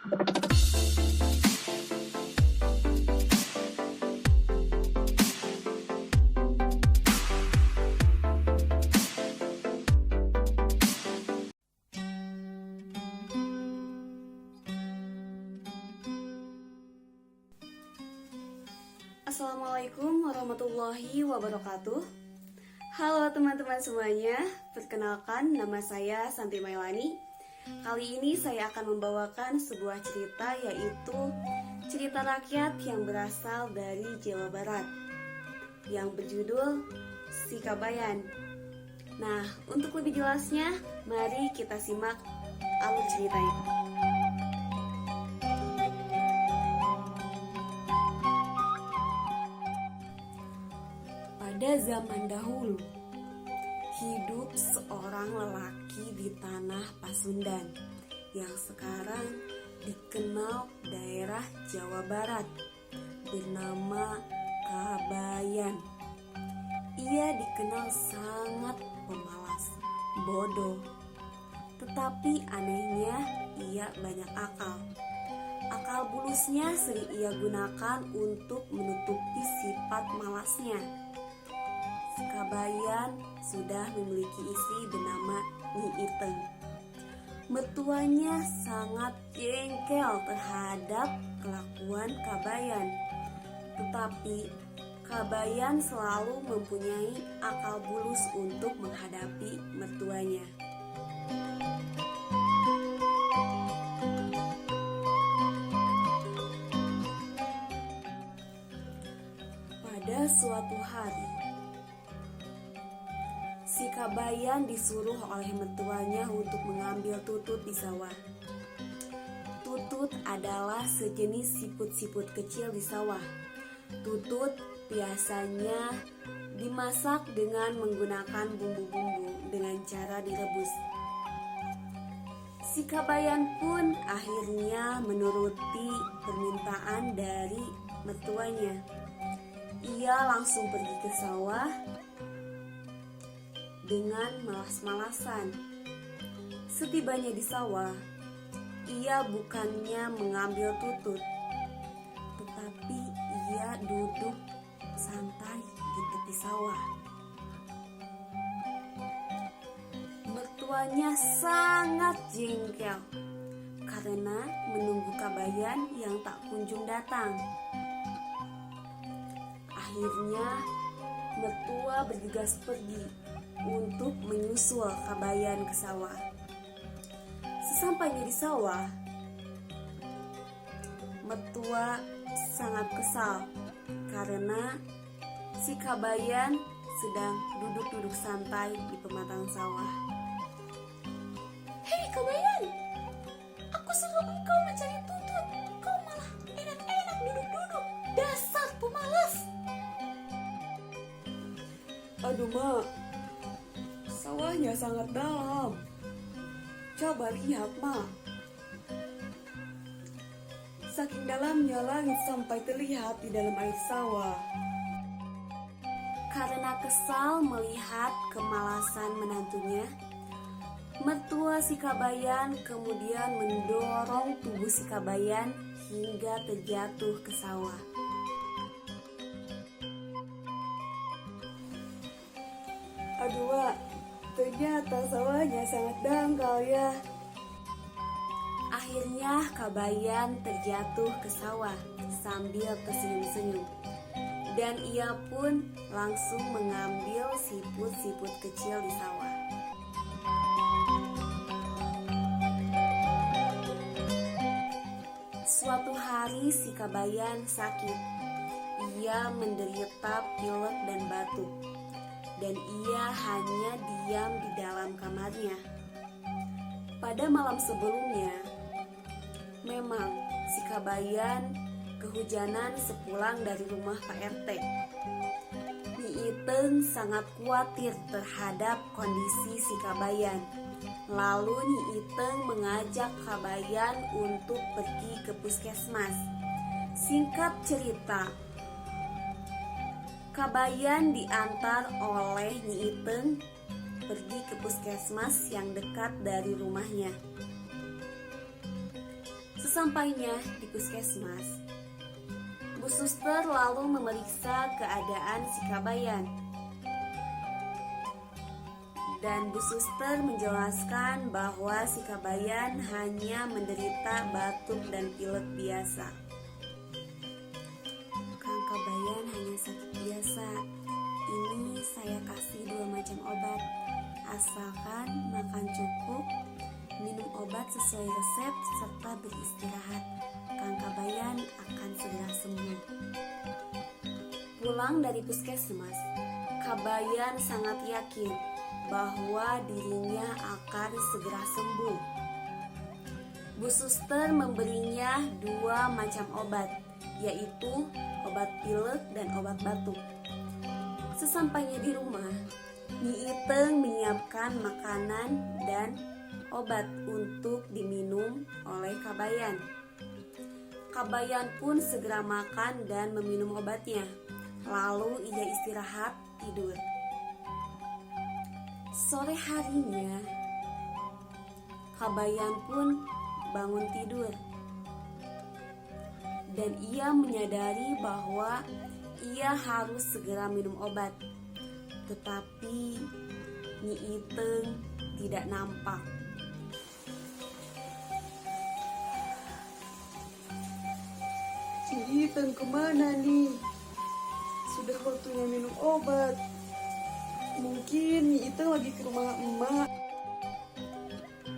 Assalamualaikum warahmatullahi wabarakatuh. Halo teman-teman semuanya, perkenalkan nama saya Santi Mailani. Kali ini saya akan membawakan sebuah cerita, yaitu cerita rakyat yang berasal dari Jawa Barat yang berjudul Si Kabayan. Nah, untuk lebih jelasnya, mari kita simak alur ceritanya. Pada zaman dahulu, hidup seorang lelaki di tanah Pasundan yang sekarang dikenal daerah Jawa Barat bernama Kabayan. Ia dikenal sangat pemalas, bodoh, tetapi anehnya ia banyak akal. Akal bulusnya sering ia gunakan untuk menutupi sifat malasnya. Kabayan sudah memiliki istri bernama Nyi Iteng. Mertuanya sangat jengkel terhadap kelakuan Kabayan, tetapi Kabayan selalu mempunyai akal bulus untuk menghadapi mertuanya. Pada suatu hari, si Kabayan disuruh oleh mertuanya untuk mengambil tutut di sawah. Tutut adalah sejenis siput-siput kecil di sawah. Tutut biasanya dimasak dengan menggunakan bumbu-bumbu dengan cara direbus. Si Kabayan pun akhirnya menuruti permintaan dari mertuanya. Ia langsung pergi ke sawah dengan malas-malasan. Setibanya di sawah, ia bukannya mengambil tutut, tetapi ia duduk santai di tepi sawah. Mertuanya sangat jengkel karena menunggu Kabayan yang tak kunjung datang. Akhirnya mertua bergegas pergi untuk menyusul Kabayan ke sawah. Sesampainya di sawah, mertua sangat kesal karena si Kabayan sedang duduk-duduk santai di pematang sawah. Hei Kabayan, aku suruh engkau mencari tutut, kau malah enak-enak duduk-duduk. Dasar pemalas. Aduh mak, sawahnya sangat dalam. Coba lihat mak. Saking dalamnya langit sampai terlihat di dalam air sawah. Karena kesal melihat kemalasan menantunya, mertua si Kabayan kemudian mendorong tubuh si Kabayan hingga terjatuh ke sawah. Aduh Wak, ternyata sawahnya sangat dangkal ya. Akhirnya Kabayan terjatuh ke sawah sambil tersenyum-senyum. Dan ia pun langsung mengambil siput-siput kecil di sawah. Suatu hari si Kabayan sakit. Ia menderita pilek dan batuk. Dan ia hanya diam di dalam kamarnya. Pada malam sebelumnya, memang si Kabayan kehujanan sepulang dari rumah Pak RT. Nyi Iteng sangat khawatir terhadap kondisi si Kabayan. Lalu Nyi Iteng mengajak Kabayan untuk pergi ke puskesmas. Singkat cerita, Kabayan diantar oleh Nyi Iteng pergi ke puskesmas yang dekat dari rumahnya. Sesampainya di puskesmas, Bu Suster lalu memeriksa keadaan si Kabayan. Dan Bu Suster menjelaskan bahwa si Kabayan hanya menderita batuk dan pilek biasa. Kang Kabayan hanya sakit biasa. Ini saya kasih 2 macam obat. Asalkan makan cukup, minum obat sesuai resep, serta beristirahat. Kang Kabayan akan segera sembuh. Pulang dari puskesmas, Kabayan sangat yakin bahwa dirinya akan segera sembuh. Bu Suster memberinya 2 macam obat, yaitu obat pilek dan obat batuk. Sesampainya di rumah, Nyi Iteng menyiapkan makanan dan obat untuk diminum oleh Kabayan. Kabayan pun segera makan dan meminum obatnya. Lalu ia istirahat tidur. Sore harinya, Kabayan pun bangun tidur. Dan ia menyadari bahwa ia harus segera minum obat. Tetapi Nyi Iteng tidak nampak. Nyi Iteng kemana nih? Sudah waktunya minum obat. Mungkin Nyi Iteng lagi ke rumah emak.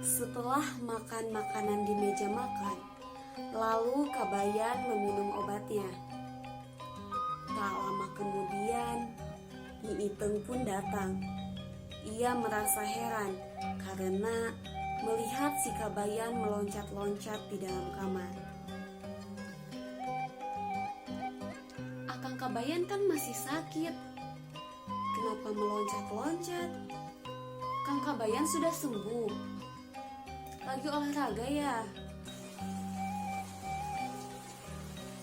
Setelah makan makanan di meja makan, lalu Kabayan meminum obatnya. Tak lama kemudian, Nyi Iteng pun datang. Ia merasa heran karena melihat si Kabayan meloncat-loncat di dalam kamar. Akang Kabayan kan masih sakit. Kenapa meloncat-loncat? Kang Kabayan sudah sembuh. Lagi olahraga ya?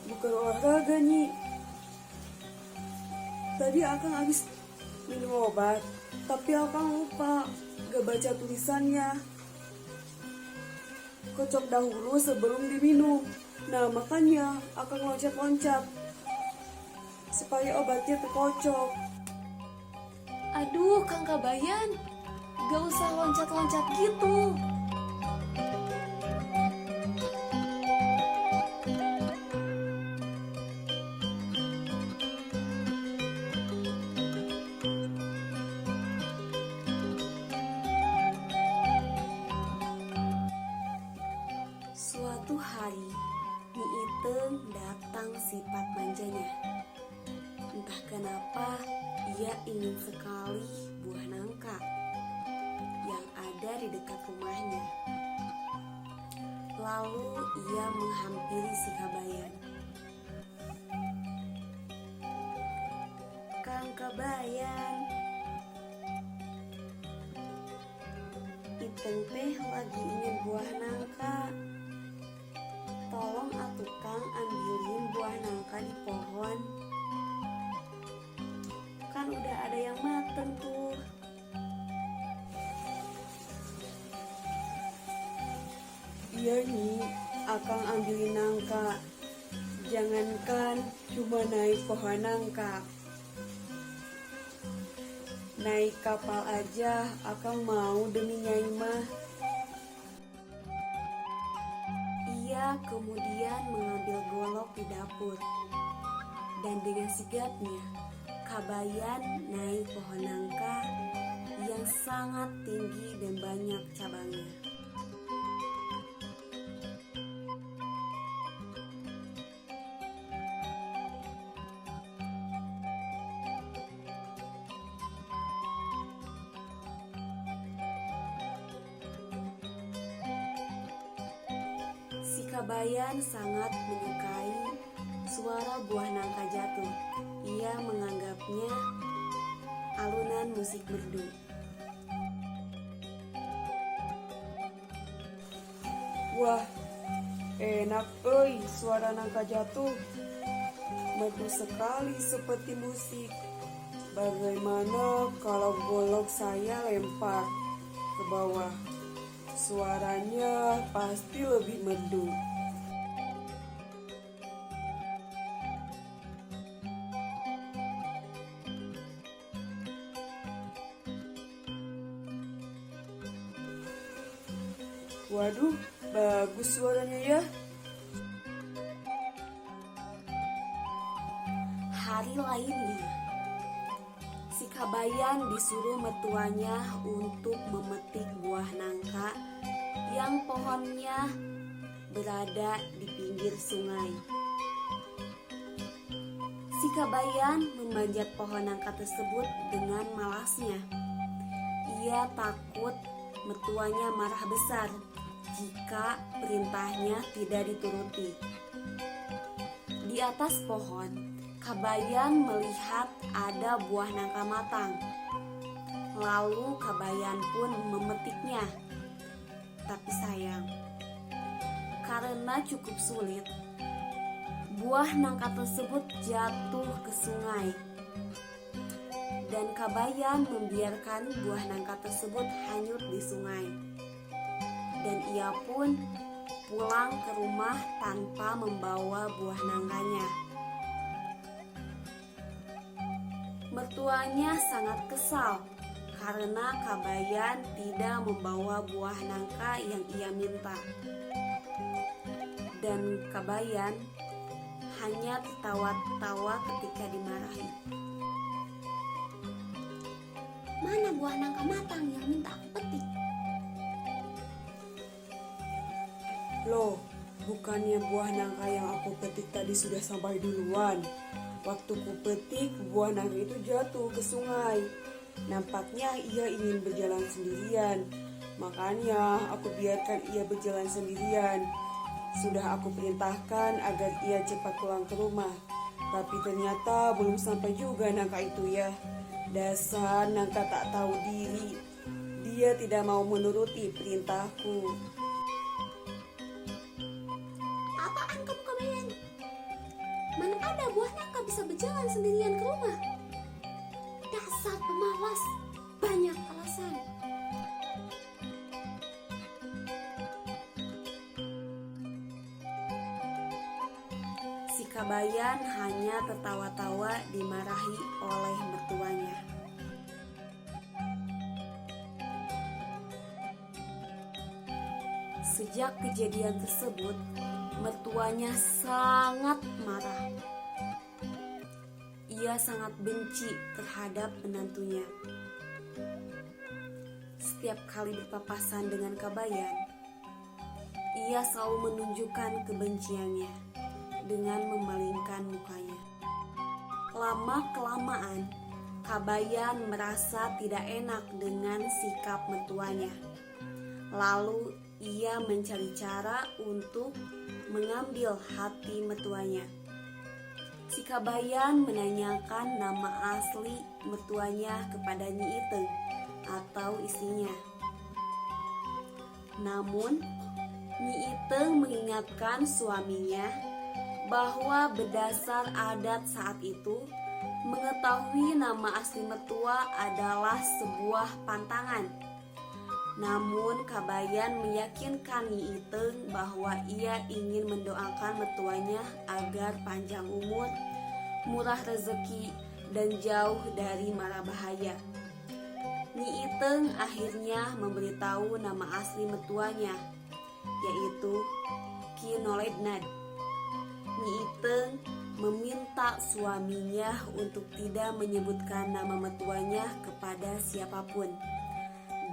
Bukan olahraga, Nyi. Tadi Akang habis minum obat, tapi Akang lupa gak baca tulisannya. Kocok dahulu sebelum diminum. Nah, makanya Akang loncat-loncat supaya obatnya terkocok. Aduh, Kang Kabayan, gak usah loncat-loncat gitu. Suatu hari, Nyi Iteng datang sifat manjanya. Entah kenapa, ia ingin sekali buah nangka yang ada di dekat rumahnya. Lalu ia menghampiri si Kabayan. Kang Kabayan, Iteng teh lagi ingin buah nangka. Tolong atuh Kang ambilin buah nangka di pohon. Kan udah ada yang mateng tuh. Iya, Nyi. Akang ambilin nangka. Jangankan cuma naik pohon nangka. Naik kapal aja Akang mau demi Nyai mah. Ia kemudian mengambil golok di dapur. Dan dengan sigapnya, Kabayan naik pohon nangka yang sangat tinggi dan banyak cabangnya. Si Kabayan sangat menyukai suara buah nangka jatuh. Ia menganggapnya alunan musik merdu. Wah, enak suara nangka jatuh. Merdu sekali seperti musik. Bagaimana kalau golok saya lempar ke bawah? Suaranya pasti lebih merdu. Waduh, bagus suaranya ya. Hari lainnya, si Kabayan disuruh mertuanya untuk memetik buah nangka yang pohonnya berada di pinggir sungai. Si Kabayan memanjat pohon nangka tersebut dengan malasnya. Ia takut mertuanya marah besar jika perintahnya tidak dituruti. Di atas pohon, Kabayan melihat ada buah nangka matang. Lalu Kabayan pun memetiknya. Tapi sayang, karena cukup sulit, buah nangka tersebut jatuh ke sungai. Dan Kabayan membiarkan buah nangka tersebut hanyut di sungai. Dan ia pun pulang ke rumah tanpa membawa buah nangkanya. Mertuanya sangat kesal karena Kabayan tidak membawa buah nangka yang ia minta. Dan Kabayan hanya tertawa-tawa ketika dimarahi. Mana buah nangka matang yang minta aku petik? Loh, bukannya buah nangka yang aku petik tadi sudah sampai duluan? Waktu ku petik, buah nangka itu jatuh ke sungai. Nampaknya ia ingin berjalan sendirian. Makanya aku biarkan ia berjalan sendirian. Sudah aku perintahkan agar ia cepat pulang ke rumah. Tapi ternyata belum sampai juga nangka itu ya. Dasar nangka tak tahu diri. Dia tidak mau menuruti perintahku. Apaan kamu Kabayan? Mana ada buah nangka bisa berjalan sendirian ke rumah? Dasar pemalas, banyak alasan. Si Kabayan hanya tertawa-tawa dimarahi oleh mertuanya. Sejak kejadian tersebut, mertuanya sangat marah. Ia sangat benci terhadap menantunya. Setiap kali berpapasan dengan Kabayan, ia selalu menunjukkan kebenciannya dengan memalingkan mukanya. Lama-kelamaan, Kabayan merasa tidak enak dengan sikap mertuanya. Lalu ia mencari cara untuk mengambil hati mertuanya. Si Kabayan menanyakan nama asli mertuanya kepada Nyi Iteng atau istrinya. Namun, Nyi Iteng mengingatkan suaminya bahwa berdasar adat saat itu, mengetahui nama asli mertua adalah sebuah pantangan. Namun Kabayan meyakinkan Nyi Iteng bahwa ia ingin mendoakan mertuanya agar panjang umur, murah rezeki, dan jauh dari mara bahaya. Nyi Iteng akhirnya memberitahu nama asli mertuanya, yaitu Ki Nolednad. Nyi Iteng meminta suaminya untuk tidak menyebutkan nama mertuanya kepada siapapun.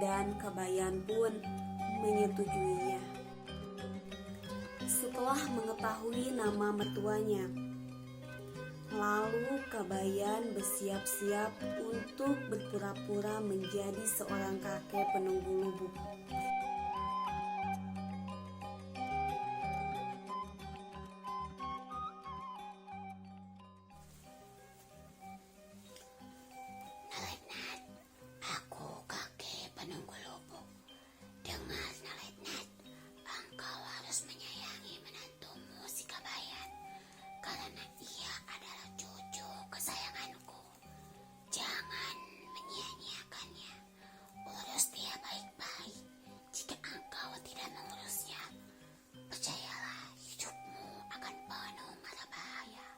Dan Kabayan pun menyetujuinya. Setelah mengetahui nama mertuanya, lalu Kabayan bersiap-siap untuk berpura-pura menjadi seorang kakek penunggu lubuk. Aku kakek penunggu lubuk. Dengar Nalednad, engkau harus menyayangi menantumu si Kabayan, karena ia adalah cucu kesayanganku. Jangan menyia-nyiakannya. Urus dia baik-baik. Jika engkau tidak mengurusnya, percayalah hidupmu akan penuh mara bahaya.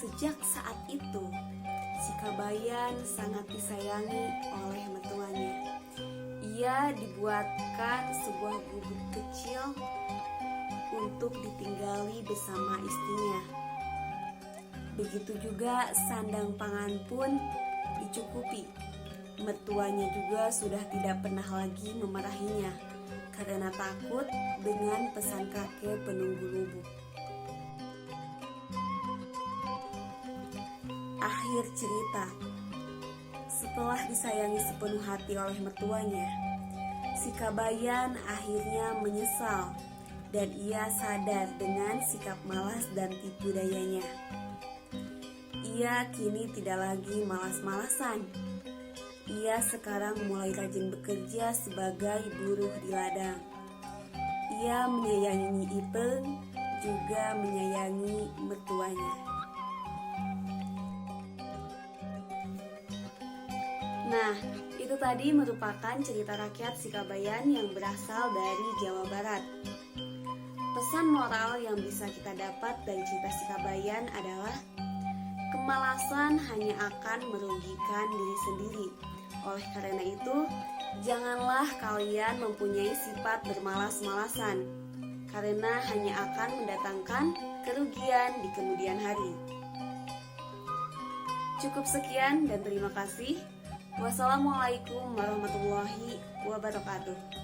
Sejak saat itu, si Kabayan sangat disayangi oleh mertuanya. Ia dibuatkan sebuah gubuk kecil untuk ditinggali bersama istrinya. Begitu juga sandang pangan pun dicukupi. Mertuanya juga sudah tidak pernah lagi memarahinya karena takut dengan pesan kakek penunggu lubuk. Akhir cerita. Setelah disayangi sepenuh hati oleh mertuanya, si Kabayan akhirnya menyesal dan ia sadar dengan sikap malas dan tipu dayanya. Ia kini tidak lagi malas-malasan. Ia sekarang mulai rajin bekerja sebagai buruh di ladang. Ia menyayangi Ipeng, juga menyayangi mertuanya. Nah, itu tadi merupakan cerita rakyat si Kabayan yang berasal dari Jawa Barat. Pesan moral yang bisa kita dapat dari cerita si Kabayan adalah kemalasan hanya akan merugikan diri sendiri. Oleh karena itu, janganlah kalian mempunyai sifat bermalas-malasan, karena hanya akan mendatangkan kerugian di kemudian hari. Cukup sekian dan terima kasih. Wassalamualaikum warahmatullahi wabarakatuh.